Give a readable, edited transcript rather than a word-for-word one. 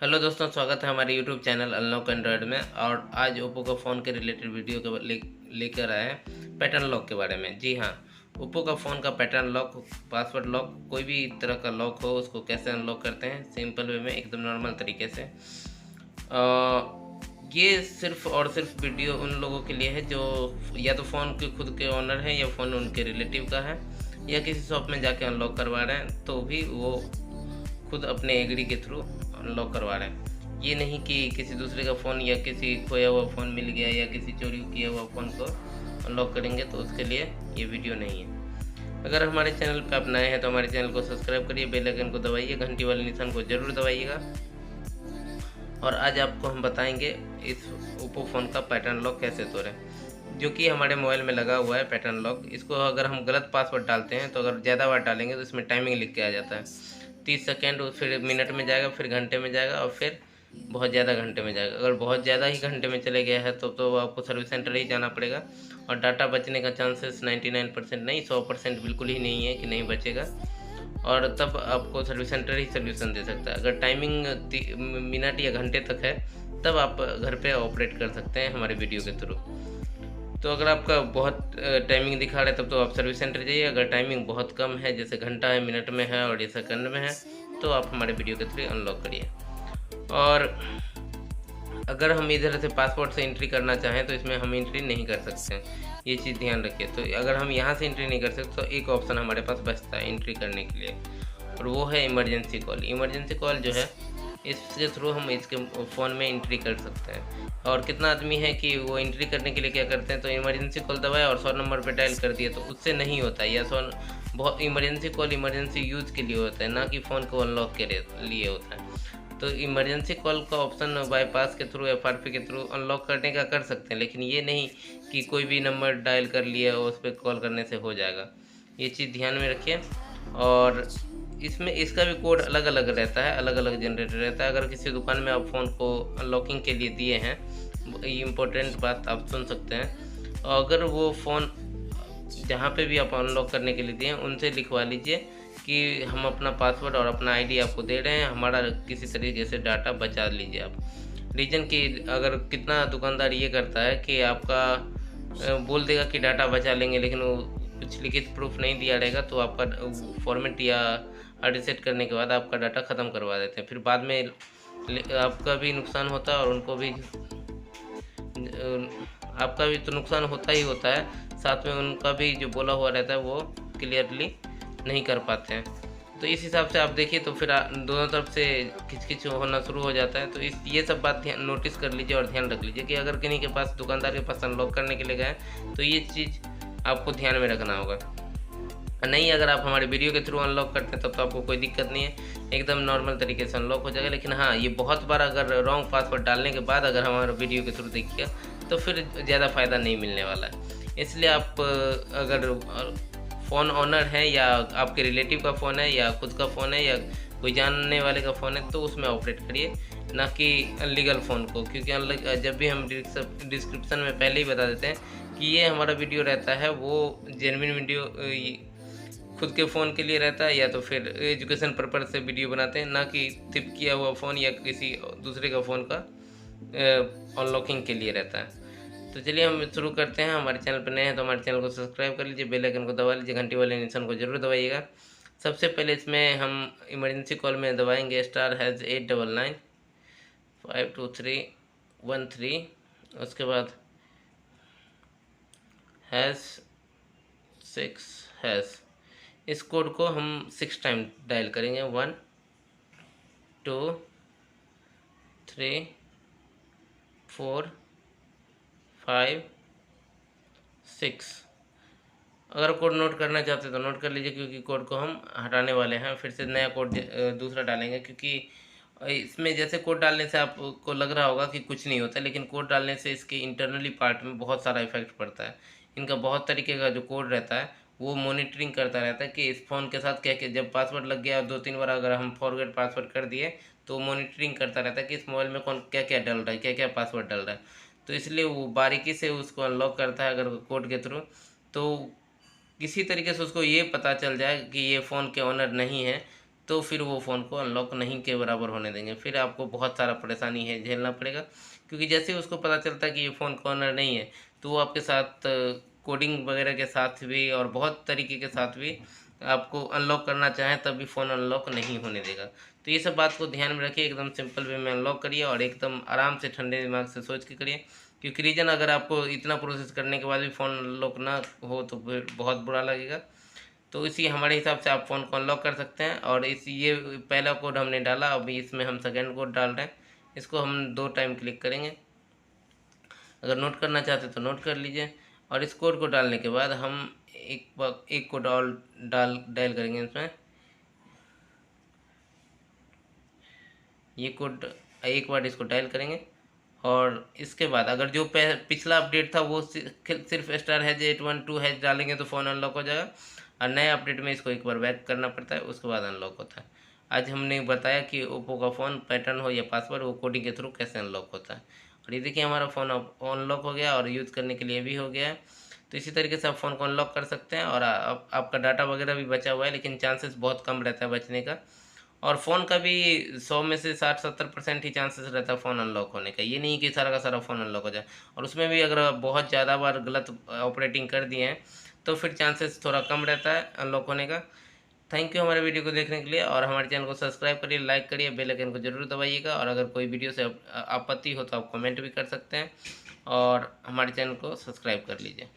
Hello दोस्तों, स्वागत है हमारे यूट्यूब चैनल अनलॉक एंड्रॉयड में। और आज ओप्पो का फ़ोन के रिलेटेड वीडियो के लेकर आए हैं पैटर्न लॉक के बारे में। जी हाँ, ओप्पो का फ़ोन का पैटर्न लॉक, पासवर्ड लॉक, कोई भी तरह का लॉक हो उसको कैसे अनलॉक करते हैं सिंपल वे में, एकदम नॉर्मल तरीके से। ये सिर्फ और सिर्फ वीडियो उन लोगों के लिए है जो या तो फ़ोन के खुद के ओनर हैं या फ़ोन उनके रिलेटिव का है या किसी शॉप में जाके अनलॉक करवा रहे हैं, तो भी वो खुद अपने एग्री के थ्रू अनलॉक करवा रहे हैं। ये नहीं कि किसी दूसरे का फ़ोन या किसी खोया हुआ फ़ोन मिल गया या किसी चोरी किया हुआ फ़ोन को अनलॉक करेंगे, तो उसके लिए ये वीडियो नहीं है। अगर हमारे चैनल पर आप नए हैं तो हमारे चैनल को सब्सक्राइब करिए, बेल आइकन को दबाइए, घंटी वाले निशान को ज़रूर दबाइएगा। और आज आपको हम बताएंगे इस ओप्पो फ़ोन का पैटर्न लॉक कैसे तोड़ें, जो कि हमारे मोबाइल में लगा हुआ है पैटर्न लॉक। इसको अगर हम गलत पासवर्ड डालते हैं तो अगर ज़्यादा बार डालेंगे तो इसमें टाइमिंग लिख के आ जाता है, 30 सेकेंड, फिर मिनट में जाएगा, फिर घंटे में जाएगा और फिर बहुत ज़्यादा घंटे में जाएगा। अगर बहुत ज़्यादा ही घंटे में चले गया है तो आपको सर्विस सेंटर ही जाना पड़ेगा। और डाटा बचने का चांसेस 99% नहीं, 100% बिल्कुल ही नहीं है कि नहीं बचेगा। और तब आपको सर्विस सेंटर ही सोल्यूशन दे सकता है। अगर टाइमिंग मिनट या घंटे तक है तब आप घर पे ऑपरेट कर सकते हैं हमारे वीडियो के थ्रू। तो अगर आपका बहुत टाइमिंग दिखा रहा है तब तो आप सर्विस सेंटर जाइए। अगर टाइमिंग बहुत कम है, जैसे घंटा है, मिनट में है और ये सेकंड में है, तो आप हमारे वीडियो के थ्रू अनलॉक करिए। और अगर हम इधर से पासवर्ड से एंट्री करना चाहें तो इसमें हम एंट्री नहीं कर सकते हैं, ये चीज़ ध्यान रखिए। तो अगर हम यहाँ से एंट्री नहीं कर सकते तो एक ऑप्शन हमारे पास बचता है एंट्री करने के लिए, और वो है इमरजेंसी कॉल। इमरजेंसी कॉल जो है, इसके थ्रू हम इसके फ़ोन में एंट्री कर सकते हैं। और कितना आदमी है कि वो एंट्री करने के लिए क्या करते हैं, तो इमरजेंसी कॉल दबाया और 100 नंबर पे डायल कर दिया, तो उससे नहीं होता है। या 100 बहुत इमरजेंसी कॉल इमरजेंसी यूज़ के लिए होता है, ना कि फ़ोन को अनलॉक के लिए होता है। तो इमरजेंसी कॉल का ऑप्शन बाईपास के थ्रू, एफआरपी के थ्रू अनलॉक करने का कर सकते हैं, लेकिन ये नहीं कि कोई भी नंबर डायल कर लिया और उस पर कॉल करने से हो जाएगा। ये चीज़ ध्यान में रखिए। और इसमें इसका भी कोड अलग अलग रहता है, अलग अलग जनरेटर रहता है। अगर किसी दुकान में आप फ़ोन को अनलॉकिंग के लिए दिए हैं, इम्पोर्टेंट बात आप सुन सकते हैं। और अगर वो फ़ोन जहाँ पे भी आप अनलॉक करने के लिए दिए हैं उनसे लिखवा लीजिए कि हम अपना पासवर्ड और अपना आईडी आपको दे रहे हैं, हमारा किसी तरीके से डाटा बचा लीजिए आप। रीज़न कि अगर कितना दुकानदार ये करता है कि आपका बोल देगा कि डाटा बचा लेंगे, लेकिन वो कुछ लिखित प्रूफ नहीं दिया रहेगा, तो आपका फॉर्मेट या हार्ड रीसेट करने के बाद आपका डाटा ख़त्म करवा देते हैं। फिर बाद में आपका भी नुकसान होता है और उनको भी आपका भी तो नुकसान होता ही होता है, साथ में उनका भी जो बोला हुआ रहता है वो क्लियरली नहीं कर पाते हैं। तो इस हिसाब से आप देखिए, तो फिर दोनों तरफ से खिचखिच होना शुरू हो जाता है। तो ये सब बात ध्यान नोटिस कर लीजिए और ध्यान रख लीजिए कि अगर किन्हीं के पास, दुकानदार के पास अनलॉक करने के लिए गए तो ये चीज़ आपको ध्यान में रखना होगा। नहीं, अगर आप हमारे वीडियो के थ्रू अनलॉक करते हैं तब तो आपको कोई दिक्कत नहीं है, एकदम नॉर्मल तरीके से अनलॉक हो जाएगा। लेकिन हाँ, ये बहुत बार अगर रॉन्ग पासवर्ड डालने के बाद अगर हमारे वीडियो के थ्रू देखिएगा तो फिर ज़्यादा फ़ायदा नहीं मिलने वाला है। इसलिए आप अगर फ़ोन ओनर है या आपके रिलेटिव का फ़ोन है या खुद का फ़ोन है या कोई जानने वाले का फ़ोन है, तो उसमें ऑपरेट करिए, ना कि अनलीगल फ़ोन को। क्योंकि जब भी हम डिस्क्रिप्शन में पहले ही बता देते हैं कि ये हमारा वीडियो रहता है, वो जेन्युइन वीडियो खुद के फ़ोन के लिए रहता है या तो फिर एजुकेशन पर्पज़ से वीडियो बनाते हैं, ना कि टिप किया हुआ फ़ोन या किसी दूसरे का फ़ोन का अनलॉकिंग के लिए रहता है। तो चलिए हम शुरू करते हैं। हमारे चैनल पर नए हैं तो हमारे चैनल को सब्सक्राइब कर लीजिए, बेल आइकन को दबा लीजिए, घंटी वाले निशान को ज़रूर दबाइएगा। सबसे पहले इसमें हम इमरजेंसी कॉल में दबाएंगे *#899 52313। उसके बाद #6#। इस कोड को हम 6 टाइम डायल करेंगे, 1 2 3 4 5 6। अगर कोड नोट करना चाहते हैं तो नोट कर लीजिए, क्योंकि कोड को हम हटाने वाले हैं, फिर से नया कोड दूसरा डालेंगे। क्योंकि इसमें जैसे कोड डालने से आपको लग रहा होगा कि कुछ नहीं होता, लेकिन कोड डालने से इसके इंटरनली पार्ट में बहुत सारा इफेक्ट पड़ता है। इनका बहुत तरीके का जो कोड रहता है वो मॉनिटरिंग करता रहता है कि इस फ़ोन के साथ क्या क्या, जब पासवर्ड लग गया 2-3 बार अगर हम फॉरगेट पासवर्ड कर दिए तो मॉनिटरिंग करता रहता है कि इस मोबाइल में कौन क्या क्या डल रहा है, क्या क्या पासवर्ड डल रहा है। तो इसलिए वो बारीकी से उसको अनलॉक करता है अगर कोड के थ्रू। तो किसी तरीके से उसको ये पता चल जाए कि ये फ़ोन के ओनर नहीं है, तो फिर वो फ़ोन को अनलॉक नहीं के बराबर होने देंगे। फिर आपको बहुत सारा परेशानी है झेलना पड़ेगा, क्योंकि जैसे ही उसको पता चलता है कि ये फ़ोन का ओनर नहीं है, तो वो आपके साथ कोडिंग वगैरह के साथ भी और बहुत तरीके के साथ भी आपको अनलॉक करना चाहें तब भी फ़ोन अनलॉक नहीं होने देगा। तो ये सब बात को ध्यान में रखिए, एकदम सिंपल वे में अनलॉक करिए और एकदम आराम से ठंडे दिमाग से सोच के करिए, क्योंकि रीज़न अगर आपको इतना प्रोसेस करने के बाद भी फ़ोन अनलॉक ना हो तो फिर बहुत बुरा लगेगा। तो इसी हमारे हिसाब से आप फ़ोन को अनलॉक कर सकते हैं। और इस ये पहला कोड हमने डाला, अभी इसमें हम सेकेंड कोड डाल रहे हैं। इसको हम 2 टाइम क्लिक करेंगे। अगर नोट करना चाहते तो नोट कर लीजिए। और इस कोड को डालने के बाद हम एक कोड और डायल करेंगे इसमें। ये कोड एक बार इसको डायल करेंगे और इसके बाद अगर जो पिछला अपडेट था वो सिर्फ स्टार हैज 812 हैज डालेंगे तो फ़ोन अनलॉक हो जाएगा। और नए अपडेट में इसको एक बार बैक करना पड़ता है, उसके बाद अनलॉक होता है। आज हमने बताया कि ओप्पो का फ़ोन पैटर्न हो या पासवर्ड वो कोडिंग के थ्रू कैसे अनलॉक होता है। और ये देखिए हमारा फ़ोन अब अनलॉक हो गया और यूज़ करने के लिए भी हो गया है। तो इसी तरीके से आप फ़ोन को अनलॉक कर सकते हैं। और आपका डाटा वगैरह भी बचा हुआ है, लेकिन चांसेस बहुत कम रहता है बचने का। और फ़ोन का भी 100 में से 60-70% ही चांसेस रहता है फ़ोन अनलॉक होने का। ये नहीं कि सारा का सारा फ़ोन अनलॉक हो जाए। और उसमें भी अगर आप बहुत ज़्यादा बार गलत ऑपरेटिंग कर दिए हैं तो फिर चांसेस थोड़ा कम रहता है अनलॉक होने का। थैंक यू हमारे वीडियो को देखने के लिए, और हमारे चैनल को सब्सक्राइब करिए, लाइक करिए, बेल आइकन को जरूर दबाइएगा। और अगर कोई वीडियो से आपत्ति हो तो आप कमेंट भी कर सकते हैं और हमारे चैनल को सब्सक्राइब कर लीजिए।